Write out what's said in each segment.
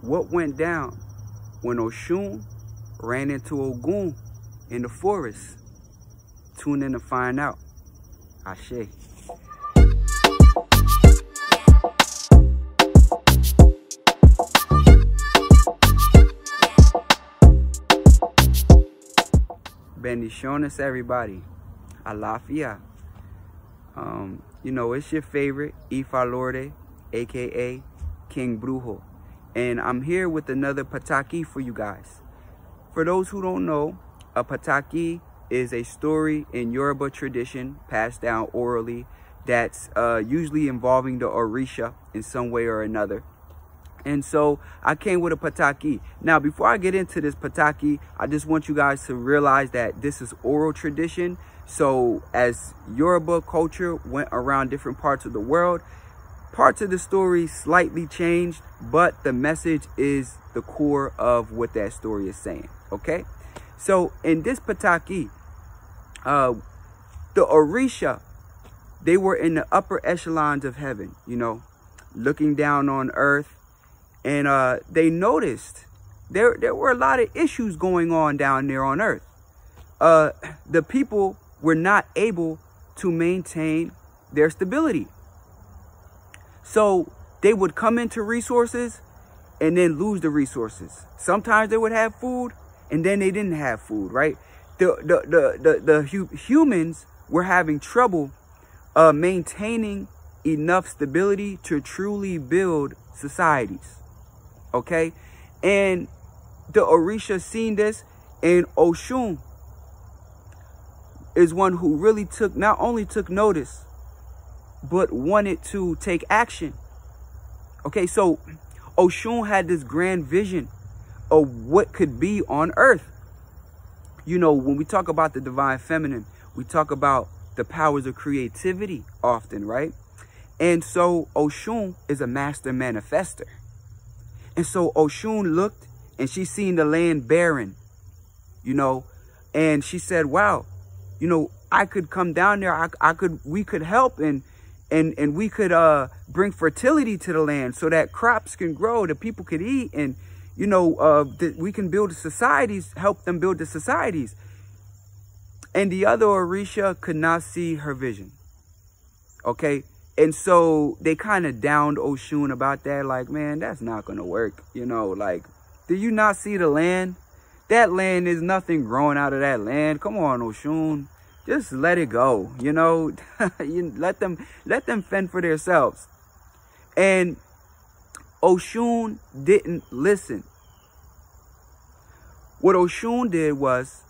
what went down when Oshun ran into Ogun in the forest? Tune in to find out. Ashe. Bendiciones, everybody. Alafia. You know, it's your favorite, Ifa Lorde, aka King Brujo. And I'm here with another pataki for you guys. For those who don't know, a pataki is a story in Yoruba tradition passed down orally that's usually involving the Orisha in some way or another. And so I came with a pataki. Now, before I get into this pataki, I just want you guys to realize that this is oral tradition. So as Yoruba culture went around different parts of the world, parts of the story slightly changed, but the message is the core of what that story is saying. Okay? So in this pataki, the Orisha, they were in the upper echelons of heaven, you know, looking down on earth. And they noticed there were a lot of issues going on down there on earth. The people were not able to maintain their stability. So they would come into resources and then lose the resources. Sometimes they would have food and then they didn't have food, right? The humans were having trouble maintaining enough stability to truly build societies. Okay, and the Orisha seen this, and Oshun is one who really not only took notice, but wanted to take action. Okay, so Oshun had this grand vision of what could be on earth. You know, when we talk about the divine feminine, we talk about the powers of creativity often, right? And so Oshun is a master manifester. And so Oshun looked and she seen the land barren, you know, and she said, wow, you know, I could come down there. We could help and we could bring fertility to the land so that crops can grow, the people could eat, and, you know, we can build societies, help them build the societies. And the other Orisha could not see her vision. Okay. And so they kind of downed Oshun about that. Like, man, that's not going to work. You know, like, do you not see the land? That land is nothing growing out of that land. Come on, Oshun. Just let it go. You know, let them fend for themselves. And Oshun didn't listen. What Oshun did was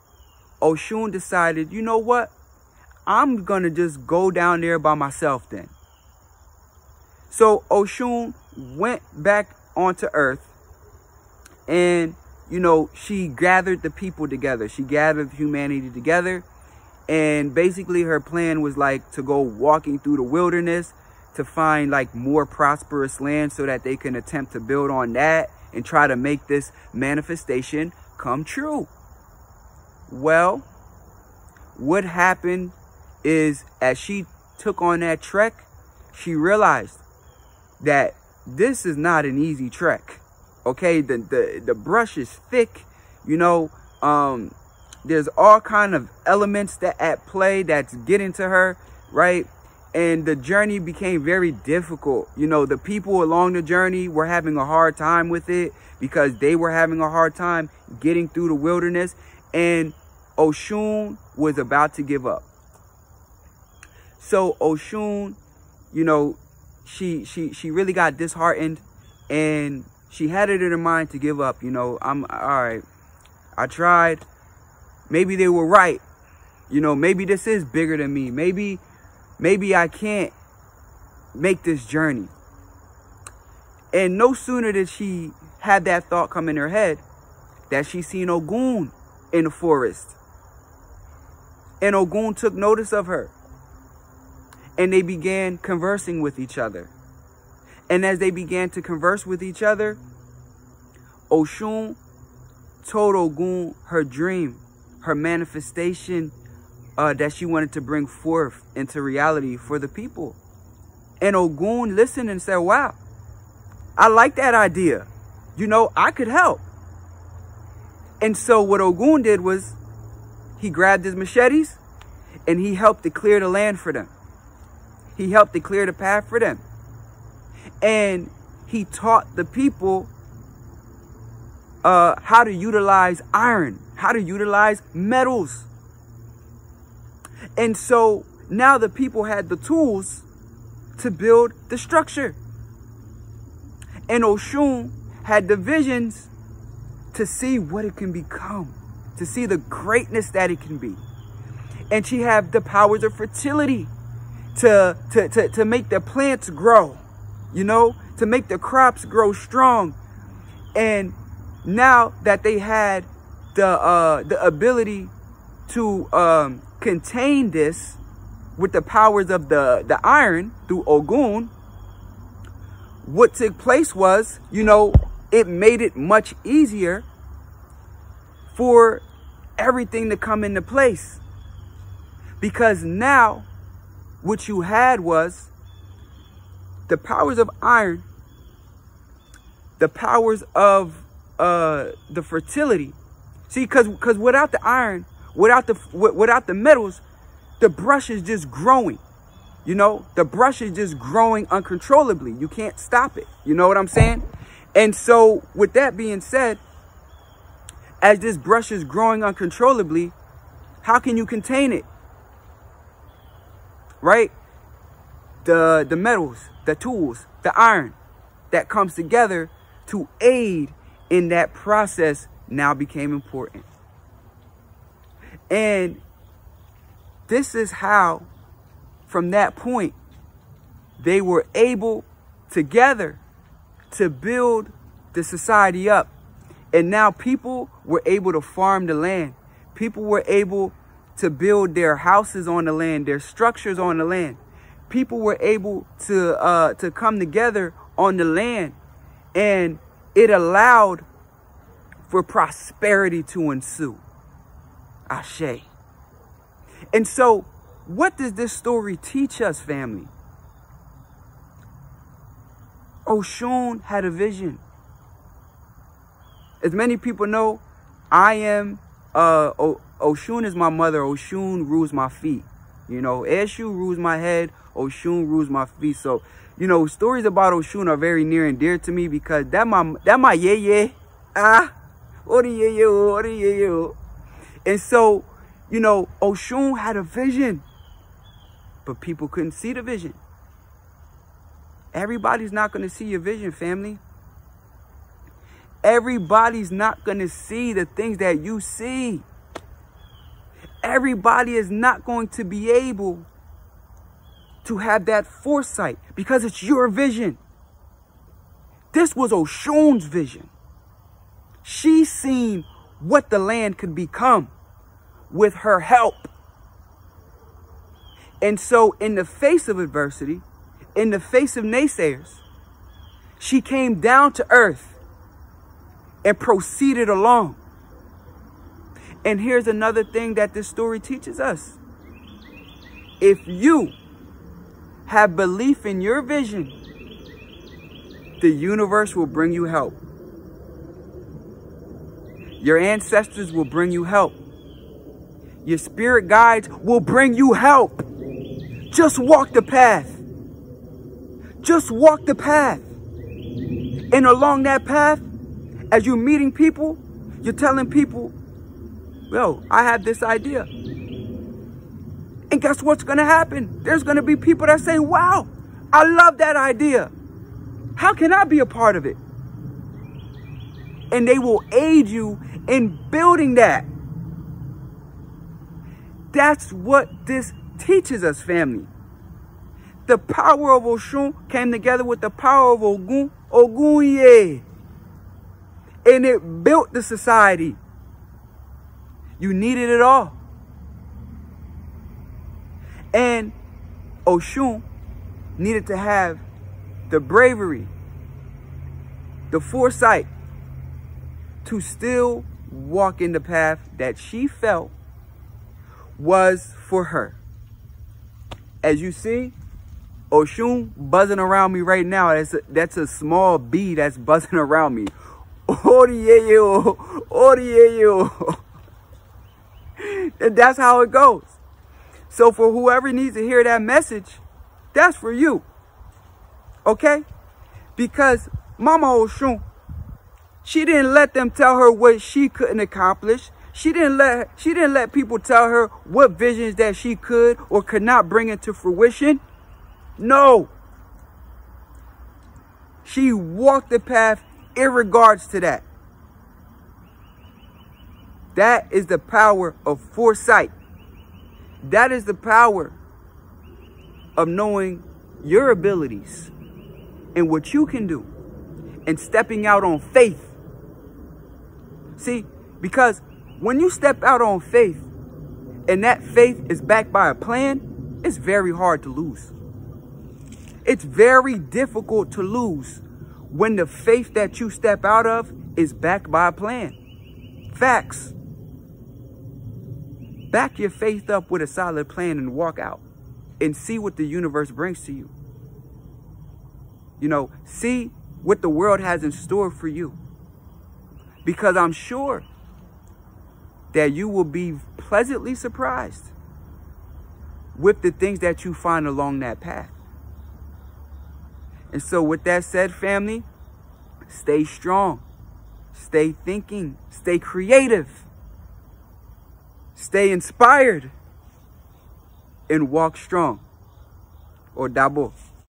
Oshun decided, you know what? I'm going to just go down there by myself then. So Oshun went back onto earth and, you know, she gathered the people together. She gathered humanity together. And basically her plan was like to go walking through the wilderness to find like more prosperous land so that they can attempt to build on that and try to make this manifestation come true. Well, what happened is as she took on that trek, she realized that this is not an easy trek. Okay, the brush is thick, you know. There's all kind of elements that at play that's getting to her, right? And the journey became very difficult. You know, the people along the journey were having a hard time with it because they were having a hard time getting through the wilderness, and Oshun was about to give up. So Oshun, you know, she really got disheartened and she had it in her mind to give up. You know, all right, I tried. Maybe they were right. You know, maybe this is bigger than me. Maybe I can't make this journey. And no sooner did she have that thought come in her head that she seen Ogun in the forest. And Ogun took notice of her. And they began conversing with each other. And as they began to converse with each other, Oshun told Ogun her dream, her manifestation that she wanted to bring forth into reality for the people. And Ogun listened and said, wow, I like that idea. you know, I could help. And so what Ogun did was he grabbed his machetes and he helped to clear the land for them. He helped to clear the path for them. And he taught the people how to utilize iron, how to utilize metals. And so now the people had the tools to build the structure. And Oshun had the visions to see what it can become, to see the greatness that it can be. And she had the powers of fertility to make the plants grow, you know, to make the crops grow strong. And now that they had the ability to contain this with the powers of the iron through Ogun, what took place was, you know, it made it much easier for everything to come into place. Because now what you had was the powers of iron, the powers of the fertility. See, because without the iron, without the metals, the brush is just growing. You know, the brush is just growing uncontrollably. You can't stop it. You know what I'm saying? And so with that being said, as this brush is growing uncontrollably, how can you contain it? Right? The metals, the tools, the iron that comes together to aid in that process now became important. And this is how, from that point, they were able together to build the society up. And now people were able to farm the land. People were able to build their houses on the land, their structures on the land. People were able to come together on the land, and it allowed for prosperity to ensue. Ashe. And so, what does this story teach us, family? Oshun had a vision. As many people know, I am, Oshun is my mother. Oshun rules my feet. You know, Eshu rules my head. Oshun rules my feet. So, you know, stories about Oshun are very near and dear to me because that my yeye. And so, you know, Oshun had a vision, but people couldn't see the vision. Everybody's not going to see your vision, family. Everybody's not going to see the things that you see. Everybody is not going to be able to have that foresight because it's your vision. This was Oshun's vision. She seen what the land could become with her help. And so in the face of adversity, in the face of naysayers, she came down to earth and proceeded along. And here's another thing that this story teaches us. If you have belief in your vision, the universe will bring you help. Your ancestors will bring you help. Your spirit guides will bring you help. Just walk the path. Just walk the path. And along that path, as you're meeting people, you're telling people, yo, I have this idea. And guess what's going to happen? There's going to be people that say, wow, I love that idea. How can I be a part of it? And they will aid you in building that. That's what this teaches us, family. The power of Oshun came together with the power of Ogun. And it built the society. You needed it all. And Oshun needed to have the bravery, the foresight to still walk in the path that she felt was for her. As you see, Oshun buzzing around me right now. That's a small bee that's buzzing around me. Oriyeyo, Oriyeyo. And that's how it goes. So for whoever needs to hear that message, that's for you. Okay? Because Mama Oshun, she didn't let them tell her what she couldn't accomplish. She didn't let people tell her what visions that she could or could not bring into fruition. No. She walked the path in regards to that. That is the power of foresight. That is the power of knowing your abilities and what you can do and stepping out on faith. See, because when you step out on faith and that faith is backed by a plan, it's very hard to lose. It's very difficult to lose when the faith that you step out of is backed by a plan. Facts. Back your faith up with a solid plan and walk out and see what the universe brings to you. You know, see what the world has in store for you. Because I'm sure that you will be pleasantly surprised with the things that you find along that path. And so with that said, family, stay strong, stay thinking, stay creative, stay inspired, and walk strong. Or dabo.